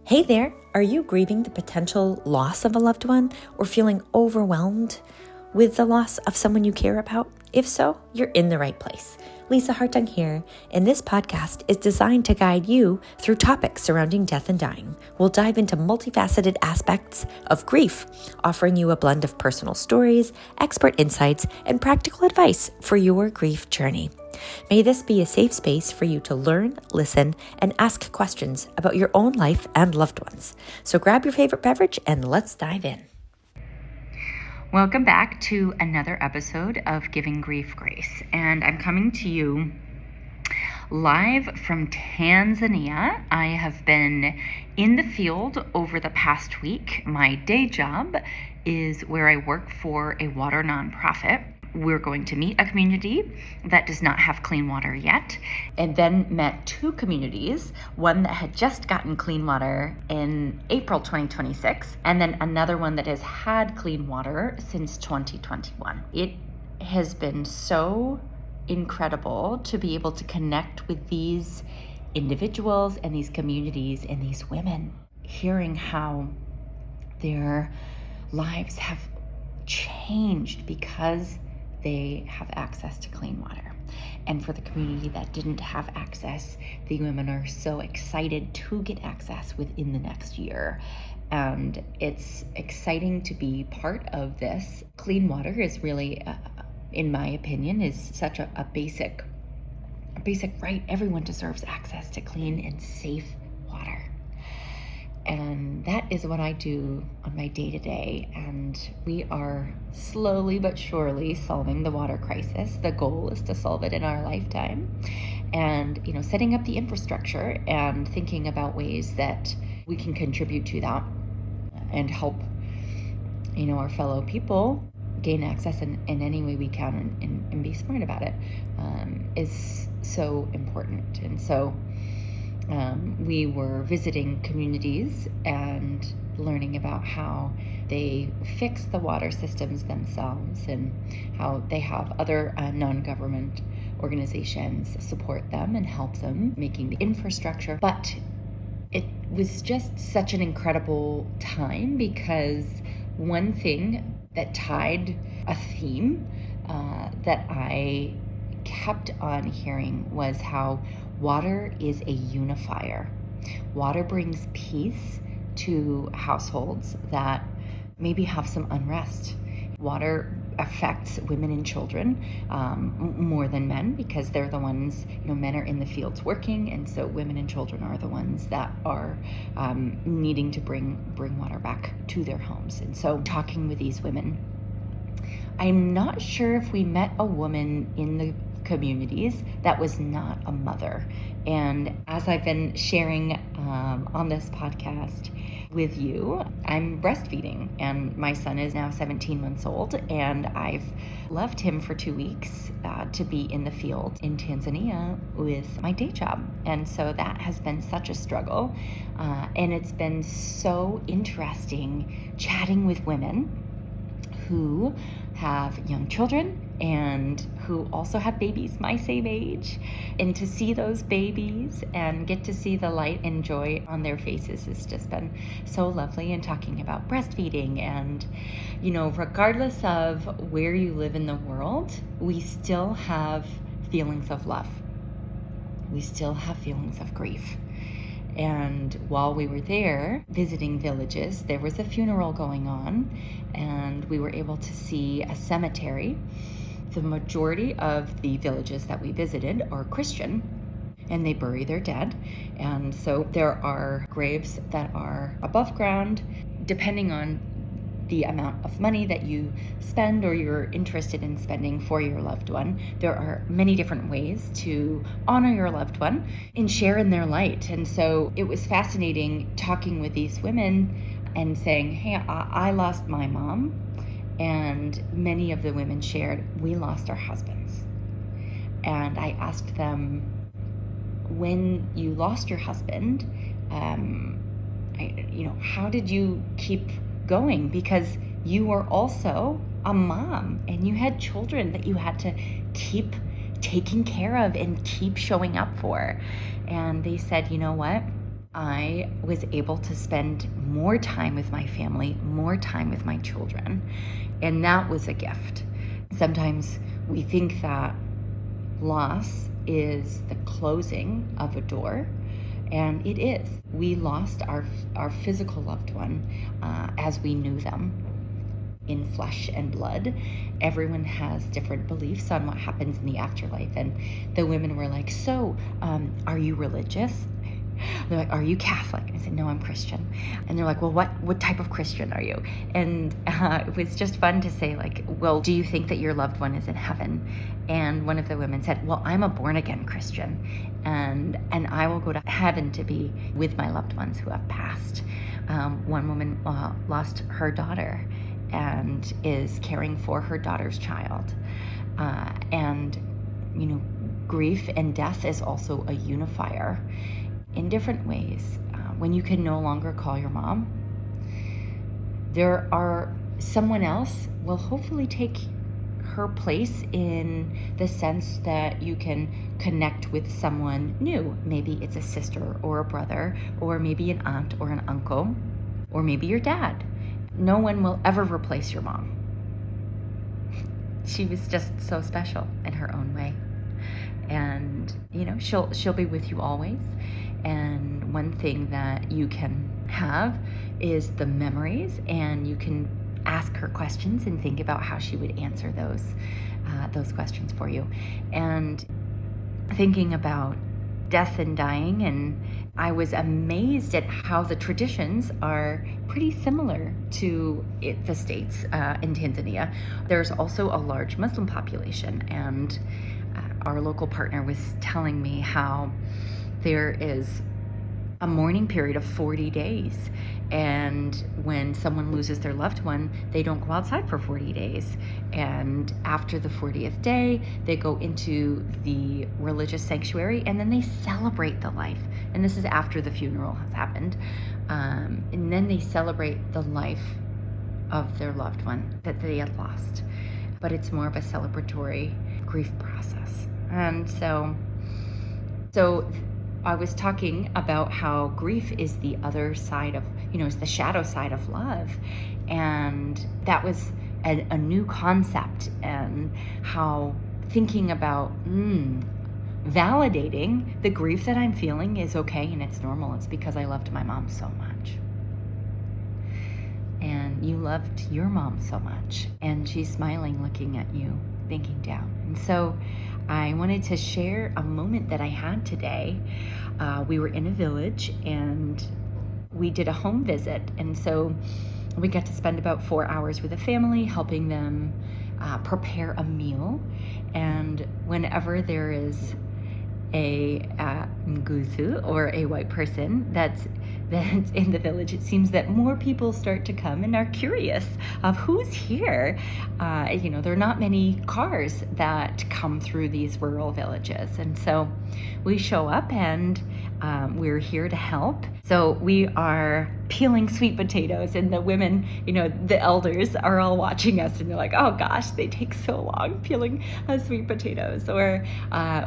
Hey there, are you grieving the potential loss of a loved one or feeling overwhelmed with the loss of someone you care about? If so, you're in the right place. Lisa Hartung here, and this podcast is designed to guide you through topics surrounding death and dying. We'll dive into multifaceted aspects of grief, offering you a blend of personal stories, expert insights, and practical advice for your grief journey. May this be a safe space for you to learn, listen, and ask questions about your own life and loved ones. So grab your favorite beverage and let's dive in. Welcome back to another episode of Giving Grief Grace. And I'm coming to you live from Tanzania. I have been in the field over the past week. My day job is where I work for a water nonprofit. We're going to meet a community that does not have clean water yet, and then met two communities, one that had just gotten clean water in April 2026, and then another one that has had clean water since 2021. It has been so incredible to be able to connect with these individuals and these communities and these women, hearing how their lives have changed because they have access to clean water. And for the community that didn't have access, the women are so excited to get access within the next year. And it's exciting to be part of this. Clean water is really, in my opinion, is such a basic right. Everyone deserves access to clean and safe water. And that is what I do on my day-to-day. And we are slowly but surely solving the water crisis. The goal is to solve it in our lifetime. And, setting up the infrastructure and thinking about ways that we can contribute to that and help, our fellow people gain access in any way we can and be smart about it is so important. And so we were visiting communities and learning about how they fix the water systems themselves and how they have other non-government organizations support them and help them making the infrastructure. But it was just such an incredible time because one thing that tied a theme that I kept on hearing was how water is a unifier. Water brings peace to households that maybe have some unrest. Water affects women and children more than men because they're the ones, men are in the fields working, and so women and children are the ones that are needing to bring water back to their homes. And so talking with these women, I'm not sure if we met a woman in the communities that was not a mother. And as I've been sharing on this podcast with you, I'm breastfeeding, and my son is now 17 months old, and I've left him for 2 weeks to be in the field in Tanzania with my day job. And so that has been such a struggle, and it's been so interesting chatting with women who have young children and who also have babies my same age, and to see those babies and get to see the light and joy on their faces has just been so lovely. And talking about breastfeeding and, regardless of where you live in the world, we still have feelings of love. We still have feelings of grief. And while we were there visiting villages, there was a funeral going on, and we were able to see a cemetery. The majority of the villages that we visited are Christian, and they bury their dead. And so there are graves that are above ground, depending on the amount of money that you spend or you're interested in spending for your loved one. There are many different ways to honor your loved one and share in their light. And so it was fascinating talking with these women and saying, hey, I lost my mom. And many of the women shared, we lost our husbands. And I asked them, when you lost your husband, how did you keep going? Because you were also a mom and you had children that you had to keep taking care of and keep showing up for. And they said, you know what? I was able to spend more time with my family, more time with my children, and that was a gift. Sometimes we think that loss is the closing of a door, and it is. We lost our physical loved one as we knew them in flesh and blood. Everyone has different beliefs on what happens in the afterlife, and the women were like, so are you religious? They're like, are you Catholic? I said, no, I'm Christian. And they're like, well, what type of Christian are you? And it was just fun to say, like, well, do you think that your loved one is in heaven? And one of the women said, well, I'm a born again Christian, and I will go to heaven to be with my loved ones who have passed. One woman lost her daughter and is caring for her daughter's child. And, grief and death is also a unifier in different ways. When you can no longer call your mom, someone else will hopefully take her place in the sense that you can connect with someone new. Maybe it's a sister or a brother, or maybe an aunt or an uncle, or maybe your dad. No one will ever replace your mom. She was just so special in her own way. And, she'll be with you always. And one thing that you can have is the memories, and you can ask her questions and think about how she would answer those questions for you. And thinking about death and dying, and I was amazed at how the traditions are pretty similar to the States in Tanzania. There's also a large Muslim population, and our local partner was telling me how there is a mourning period of 40 days. And when someone loses their loved one, they don't go outside for 40 days. And after the 40th day, they go into the religious sanctuary, and then they celebrate the life. And this is after the funeral has happened. And then they celebrate the life of their loved one that they had lost. But it's more of a celebratory grief process. And so I was talking about how grief is the other side of, is the shadow side of love. And that was a new concept, and how thinking about validating the grief that I'm feeling is okay and it's normal. It's because I loved my mom so much. And you loved your mom so much, and she's smiling, looking at you, thinking down. And so I wanted to share a moment that I had today. We were in a village, and we did a home visit. And so we got to spend about 4 hours with a family, helping them prepare a meal. And whenever there is a Nguzu, or a white person that's in the village, it seems that more people start to come and are curious of who's here. There are not many cars that come through these rural villages. And so we show up, and we're here to help. So we are peeling sweet potatoes, and the women, the elders are all watching us, and they're like, oh gosh, they take so long peeling sweet potatoes. Or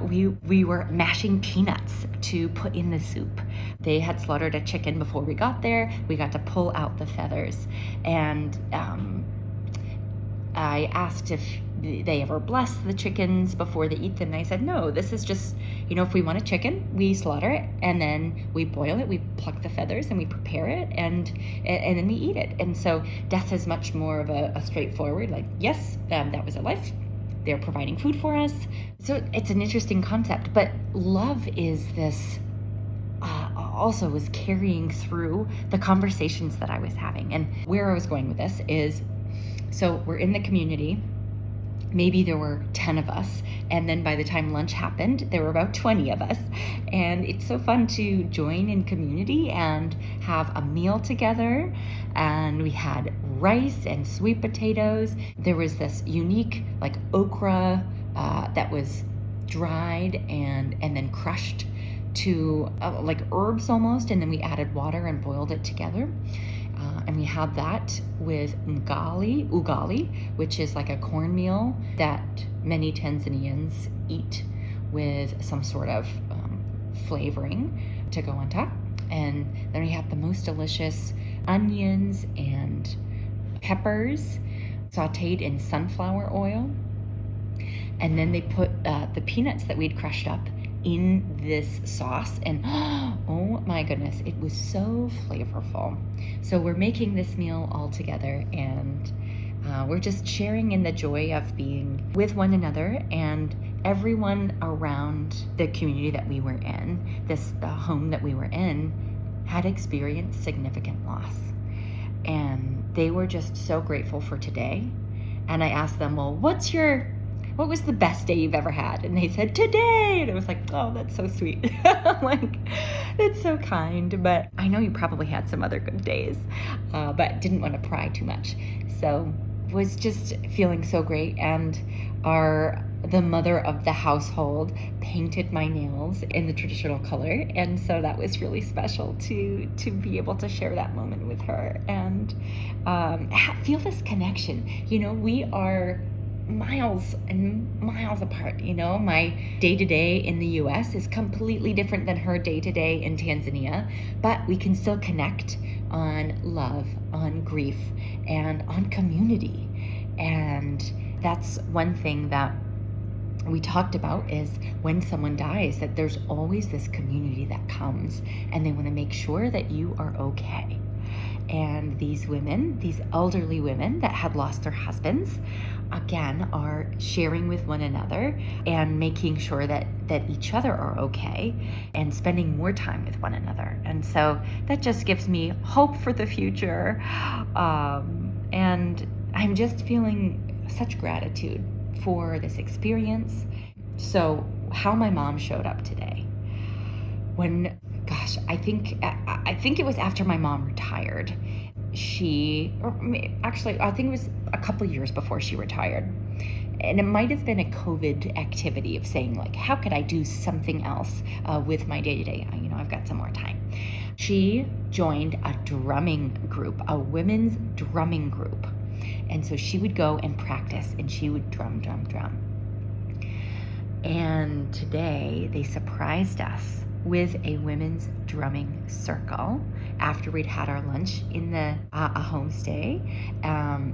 we were mashing peanuts to put in the soup. They had slaughtered a chicken before we got there. We got to pull out the feathers. And I asked if they ever bless the chickens before they eat them. And I said, no, this is just, if we want a chicken, we slaughter it, and then we boil it, we pluck the feathers, and we prepare it, and then we eat it. And so death is much more of a straightforward, like, yes, that was a life. They're providing food for us. So it's an interesting concept. But love is this, also was carrying through the conversations that I was having. And where I was going with this is, so we're in the community. Maybe there were 10 of us, and then by the time lunch happened, there were about 20 of us. And it's so fun to join in community and have a meal together. And we had rice and sweet potatoes. There was this unique, like, okra that was dried and then crushed to like herbs almost, and then we added water and boiled it together. And we had that with ugali, which is like a cornmeal that many Tanzanians eat with some sort of flavoring to go on top. And then we had the most delicious onions and peppers sauteed in sunflower oil. And then they put the peanuts that we'd crushed up in this sauce, and oh my goodness, it was so flavorful. So we're making this meal all together, and we're just sharing in the joy of being with one another, and everyone around the community that we were in, the home that we were in, had experienced significant loss. And they were just so grateful for today. And I asked them, well, what was the best day you've ever had? And they said, today. And I was like, oh, that's so sweet. I'm like, that's so kind. But I know you probably had some other good days, but didn't want to pry too much. So was just feeling so great. And the mother of the household painted my nails in the traditional color. And so that was really special to be able to share that moment with her and feel this connection. We are miles and miles apart. My day-to-day in the US is completely different than her day-to-day in Tanzania, but we can still connect on love, on grief, and on community. And that's one thing that we talked about, is when someone dies, that there's always this community that comes and they want to make sure that you are okay. And these women, these elderly women that had lost their husbands, again, are sharing with one another and making sure that each other are okay and spending more time with one another. And so that just gives me hope for the future. And I'm just feeling such gratitude for this experience. So how my mom showed up today. I think it was after my mom retired. I think it was a couple years before she retired. And it might have been a COVID activity of saying, like, how could I do something else with my day-to-day? I've got some more time. She joined a drumming group, a women's drumming group. And so she would go and practice, and she would drum. And today they surprised us with a women's drumming circle after we'd had our lunch in a homestay.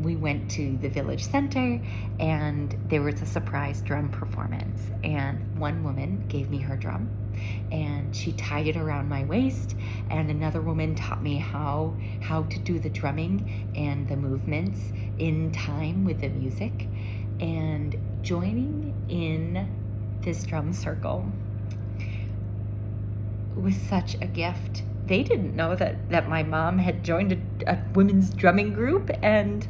We went to the village center, and there was a surprise drum performance. And one woman gave me her drum, and she tied it around my waist, and another woman taught me how to do the drumming and the movements in time with the music. And joining in this drum circle was such a gift. They didn't know that my mom had joined a women's drumming group, and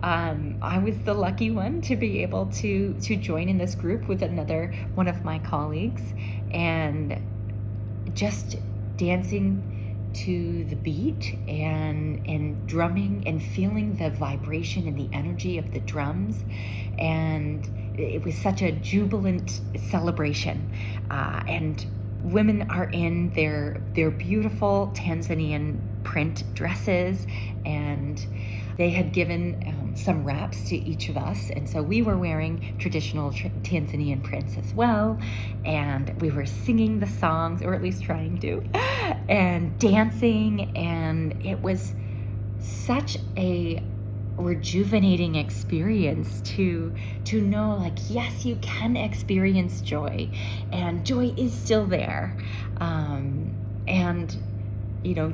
I was the lucky one to be able to join in this group with another one of my colleagues, and just dancing to the beat and drumming and feeling the vibration and the energy of the drums. And it was such a jubilant celebration. And women are in their beautiful Tanzanian print dresses, and they had given some wraps to each of us, and so we were wearing traditional Tanzanian prints as well, and we were singing the songs, or at least trying to, and dancing, and it was such a rejuvenating experience to know, like, yes, you can experience joy, and joy is still there, and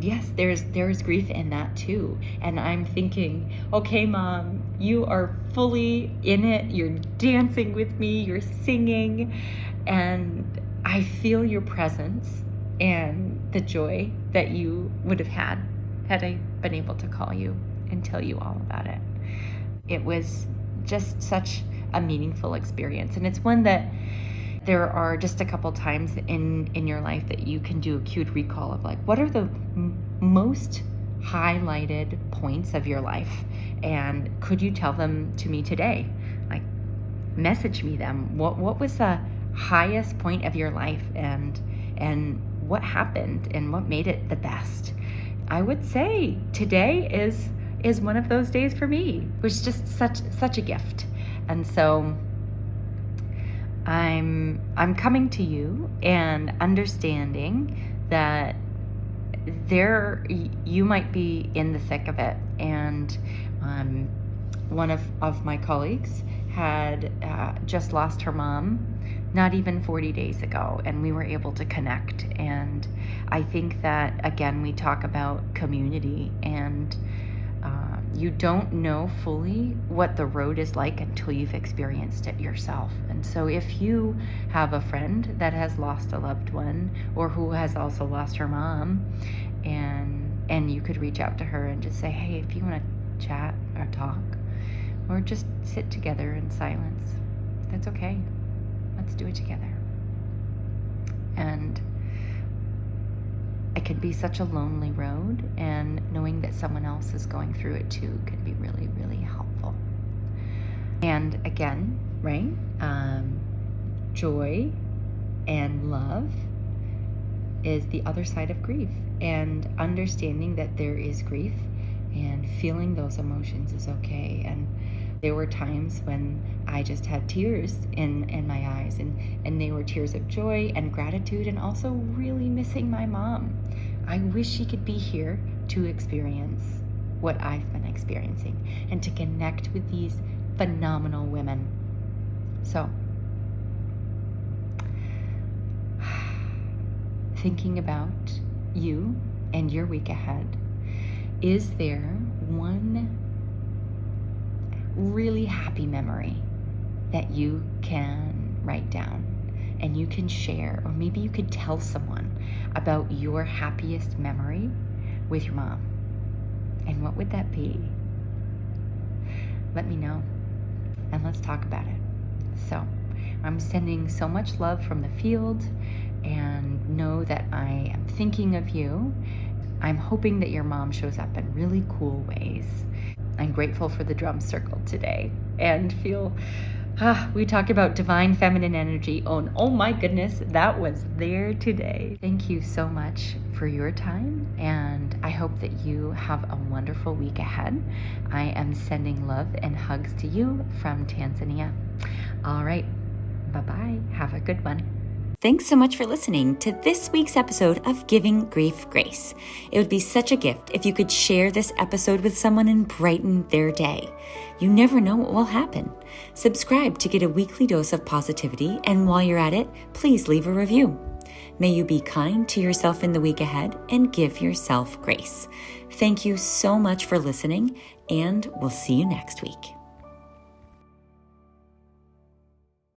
yes, there's grief in that too. And I'm thinking, okay, Mom, you are fully in it, you're dancing with me, you're singing, and I feel your presence and the joy that you would have had I been able to call you and tell you all about it. It was just such a meaningful experience, and it's one that there are just a couple times in your life that you can do a cute recall of, like, what are the most highlighted points of your life, and could you tell them to me today? Like, message me them. What was the highest point of your life, and what happened, and what made it the best? I would say today is one of those days for me. It was just such a gift. And so I'm coming to you and understanding that you might be in the thick of it. And one of my colleagues had just lost her mom not even 40 days ago, and we were able to connect. And I think that, again, we talk about community, and you don't know fully what the road is like until you've experienced it yourself. And so if you have a friend that has lost a loved one, or who has also lost her mom, and you could reach out to her and just say, hey, if you want to chat or talk or just sit together in silence, that's okay. Let's do it together. And it can be such a lonely road, and knowing that someone else is going through it too can be really, really helpful. And again, right? Joy and love is the other side of grief, and understanding that there is grief and feeling those emotions is okay. And there were times when I just had tears in my eyes, and they were tears of joy and gratitude, and also really missing my mom. I wish she could be here to experience what I've been experiencing and to connect with these phenomenal women. So, thinking about you and your week ahead, is there one really happy memory that you can write down and you can share, or maybe you could tell someone about your happiest memory with your mom? And what would that be? Let me know, and let's talk about it. So I'm sending so much love from the field, and know that I am thinking of you. I'm hoping that your mom shows up in really cool ways. I'm grateful for the drum circle today, and feel, we talk about divine feminine energy. Oh my goodness, that was there today. Thank you so much for your time, and I hope that you have a wonderful week ahead. I am sending love and hugs to you from Tanzania. All right, bye-bye. Have a good one. Thanks so much for listening to this week's episode of Giving Grief Grace. It would be such a gift if you could share this episode with someone and brighten their day. You never know what will happen. Subscribe to get a weekly dose of positivity, and while you're at it, please leave a review. May you be kind to yourself in the week ahead and give yourself grace. Thank you so much for listening, and we'll see you next week.